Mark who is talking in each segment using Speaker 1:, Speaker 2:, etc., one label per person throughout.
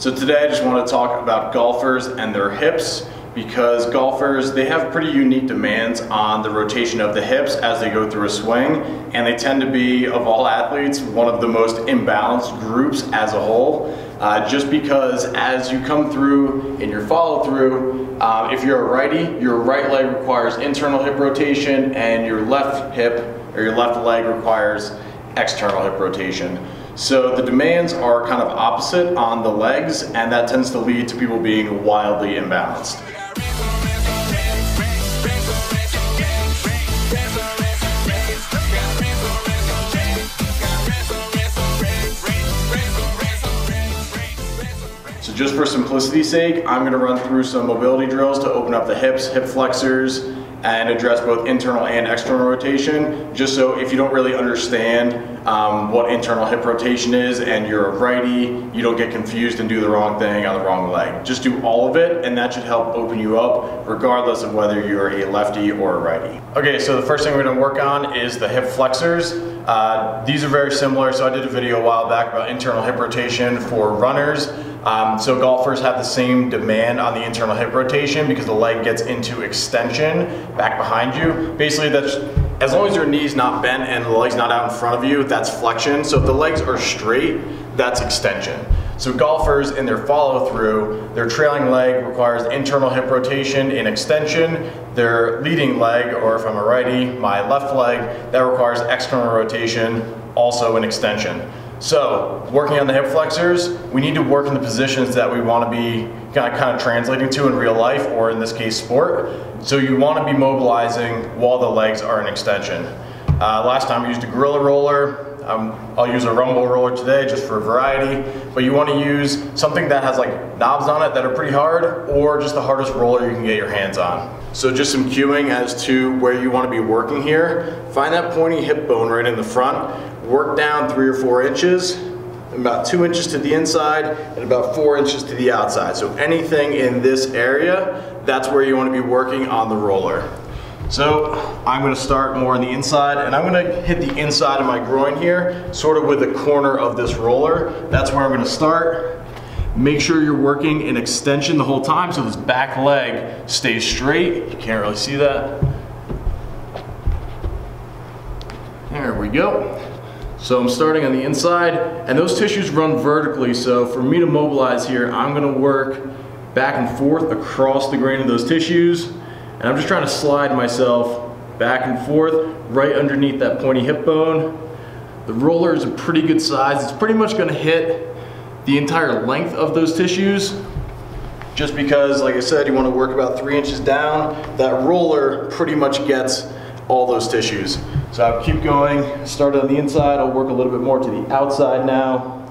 Speaker 1: So today I just want to talk about golfers and their hips, because golfers, they have pretty unique demands on the rotation of the hips as they go through a swing, and they tend to be, of all athletes, one of the most imbalanced groups as a whole. Just because as you come through in your follow through, if you're a righty, your right leg requires internal hip rotation and your left hip or your left leg requires external hip rotation. So the demands are kind of opposite on the legs, and that tends to lead to people being wildly imbalanced. So just for simplicity's sake, I'm going to run through some mobility drills to open up the hips, hip flexors, and address both internal and external rotation, just so if you don't really understand what internal hip rotation is and you're a righty, you don't get confused and do the wrong thing on the wrong leg. Just do all of it, and that should help open you up regardless of whether you're a lefty or a righty. Okay, so the first thing we're going to work on is the hip flexors. These are very similar, so I did a video a while back about internal hip rotation for runners. So golfers have the same demand on the internal hip rotation because the leg gets into extension back behind you. Basically, that's as long as your knee's not bent and the leg's not out in front of you, that's flexion. So if the legs are straight, that's extension. So golfers in their follow through, their trailing leg requires internal hip rotation in extension. Their leading leg, or if I'm a righty, my left leg, that requires external rotation, also in extension. So, working on the hip flexors, we need to work in the positions that we want to be kind of translating to in real life, or in this case, sport. So you want to be mobilizing while the legs are in extension. Last time I used a gorilla roller. I'll use a rumble roller today just for variety, but you want to use something that has like knobs on it that are pretty hard, or just the hardest roller you can get your hands on. So just some cueing as to where you want to be working here. Find that pointy hip bone right in the front. Work down 3 or 4 inches, about 2 inches to the inside and about 4 inches to the outside. So anything in this area, that's where you want to be working on the roller. So I'm going to start more on the inside, and I'm going to hit the inside of my groin here, sort of with the corner of this roller. That's where I'm going to start. Make sure you're working in extension the whole time so this back leg stays straight. You can't really see that. There we go. So I'm starting on the inside, and those tissues run vertically, so for me to mobilize here, I'm going to work back and forth across the grain of those tissues, and I'm just trying to slide myself back and forth right underneath that pointy hip bone. The roller is a pretty good size. It's pretty much going to hit the entire length of those tissues, just because, like I said, you want to work about 3 inches down. That roller pretty much gets all those tissues. So I'll keep going, start on the inside, I'll work a little bit more to the outside now.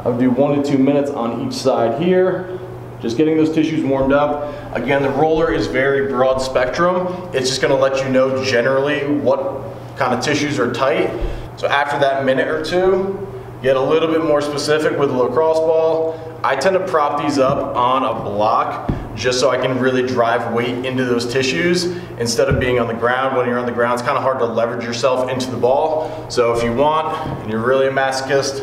Speaker 1: I'll do 1 to 2 minutes on each side here, just getting those tissues warmed up. Again, the roller is very broad spectrum. It's just gonna let you know generally what kind of tissues are tight. So after that minute or two, get a little bit more specific with the lacrosse ball. I tend to prop these up on a block just so I can really drive weight into those tissues instead of being on the ground. When you're on the ground, it's kind of hard to leverage yourself into the ball. So if you want, and you're really a masochist,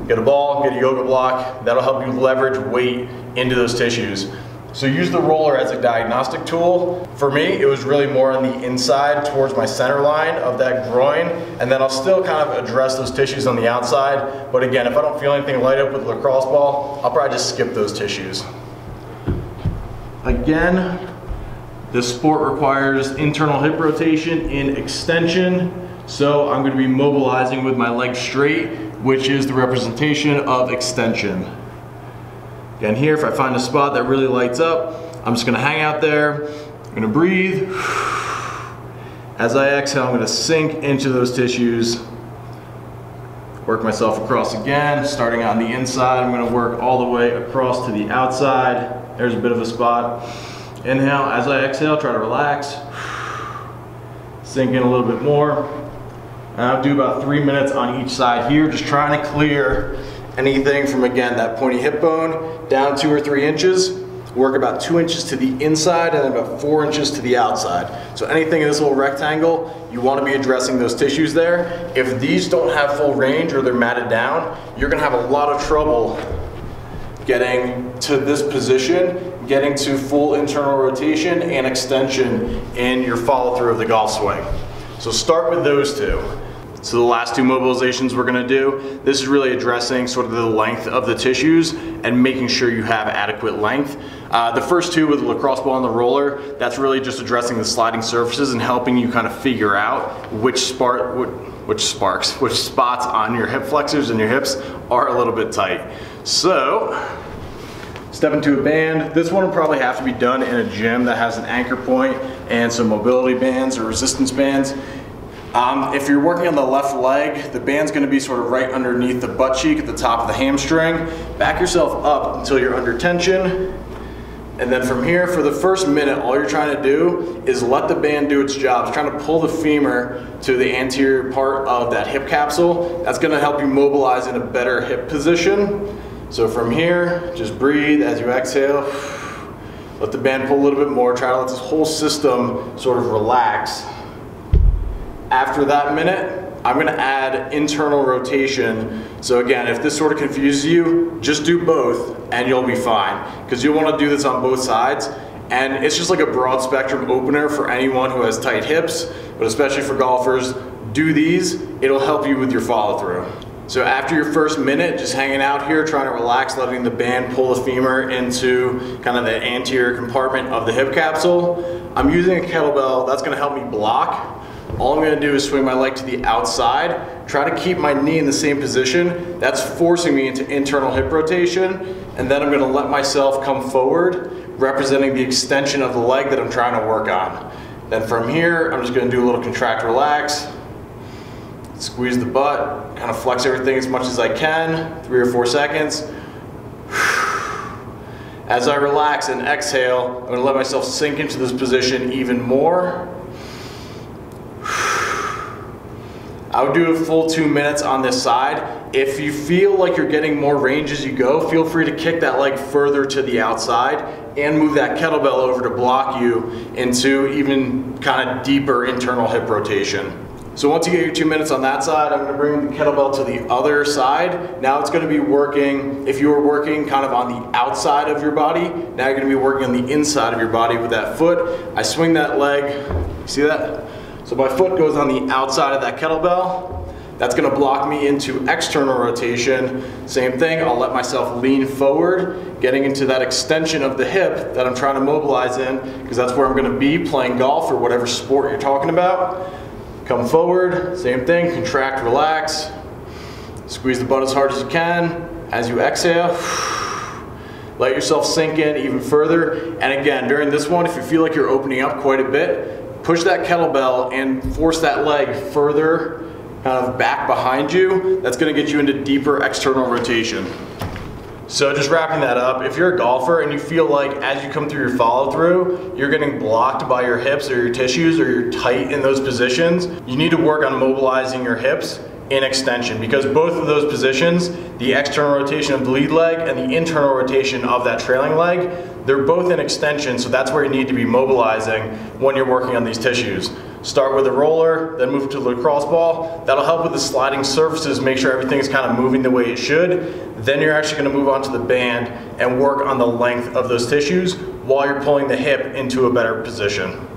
Speaker 1: get a ball, get a yoga block. That'll help you leverage weight into those tissues. So use the roller as a diagnostic tool. For me, it was really more on the inside towards my center line of that groin, and then I'll still kind of address those tissues on the outside. But again, if I don't feel anything light up with the lacrosse ball, I'll probably just skip those tissues. Again, this sport requires internal hip rotation in extension, so I'm going to be mobilizing with my legs straight, which is the representation of extension. Again, here, if I find a spot that really lights up, I'm just going to hang out there. I'm going to breathe. As I exhale, I'm going to sink into those tissues. Work myself across again, starting on the inside. I'm going to work all the way across to the outside. There's a bit of a spot. Inhale, as I exhale, try to relax. Sink in a little bit more. And I'll do about 3 minutes on each side here, just trying to clear anything from, again, that pointy hip bone down 2 or 3 inches. Work about 2 inches to the inside and then about 4 inches to the outside. So anything in this little rectangle, you want to be addressing those tissues there. If these don't have full range or they're matted down, you're going to have a lot of trouble getting to this position, getting to full internal rotation and extension in your follow through of the golf swing. So start with those two. So the last two mobilizations we're gonna do, this is really addressing sort of the length of the tissues and making sure you have adequate length. The first two with the lacrosse ball and the roller, that's really just addressing the sliding surfaces and helping you kind of figure out which spots on your hip flexors and your hips are a little bit tight. So, step into a band. This one will probably have to be done in a gym that has an anchor point and some mobility bands or resistance bands. If you're working on the left leg, the band's gonna be sort of right underneath the butt cheek at the top of the hamstring. Back yourself up until you're under tension. And then from here, for the first minute, all you're trying to do is let the band do its job. It's trying to pull the femur to the anterior part of that hip capsule. That's gonna help you mobilize in a better hip position. So from here, just breathe as you exhale. Let the band pull a little bit more. Try to let this whole system sort of relax. After that minute, I'm gonna add internal rotation. So again, if this sort of confuses you, just do both and you'll be fine. Because you'll wanna do this on both sides. And it's just like a broad spectrum opener for anyone who has tight hips, but especially for golfers, do these, it'll help you with your follow through. So after your first minute, just hanging out here, trying to relax, letting the band pull the femur into kind of the anterior compartment of the hip capsule, I'm using a kettlebell. That's gonna help me block. All I'm gonna do is swing my leg to the outside, try to keep my knee in the same position. That's forcing me into internal hip rotation, and then I'm gonna let myself come forward, representing the extension of the leg that I'm trying to work on. Then from here, I'm just gonna do a little contract, relax, squeeze the butt, kind of flex everything as much as I can, 3 or 4 seconds. As I relax and exhale, I'm gonna let myself sink into this position even more. I would do a full 2 minutes on this side. If you feel like you're getting more range as you go, feel free to kick that leg further to the outside and move that kettlebell over to block you into even kind of deeper internal hip rotation. So once you get your 2 minutes on that side, I'm gonna bring the kettlebell to the other side. Now it's gonna be working, if you were working kind of on the outside of your body, now you're gonna be working on the inside of your body with that foot. I swing that leg, see that? So my foot goes on the outside of that kettlebell. That's gonna block me into external rotation. Same thing, I'll let myself lean forward, getting into that extension of the hip that I'm trying to mobilize in, because that's where I'm gonna be playing golf or whatever sport you're talking about. Come forward, same thing, contract, relax. Squeeze the butt as hard as you can. As you exhale, let yourself sink in even further. And again, during this one, if you feel like you're opening up quite a bit, push that kettlebell and force that leg further kind of back behind you. That's gonna get you into deeper external rotation. So just wrapping that up, if you're a golfer and you feel like as you come through your follow through, you're getting blocked by your hips or your tissues or you're tight in those positions, you need to work on mobilizing your hips in extension, because both of those positions, the external rotation of the lead leg and the internal rotation of that trailing leg, they're both in extension, so that's where you need to be mobilizing when you're working on these tissues. Start with a roller, then move to the lacrosse ball. That'll help with the sliding surfaces, make sure everything's kind of moving the way it should. Then you're actually gonna move on to the band and work on the length of those tissues while you're pulling the hip into a better position.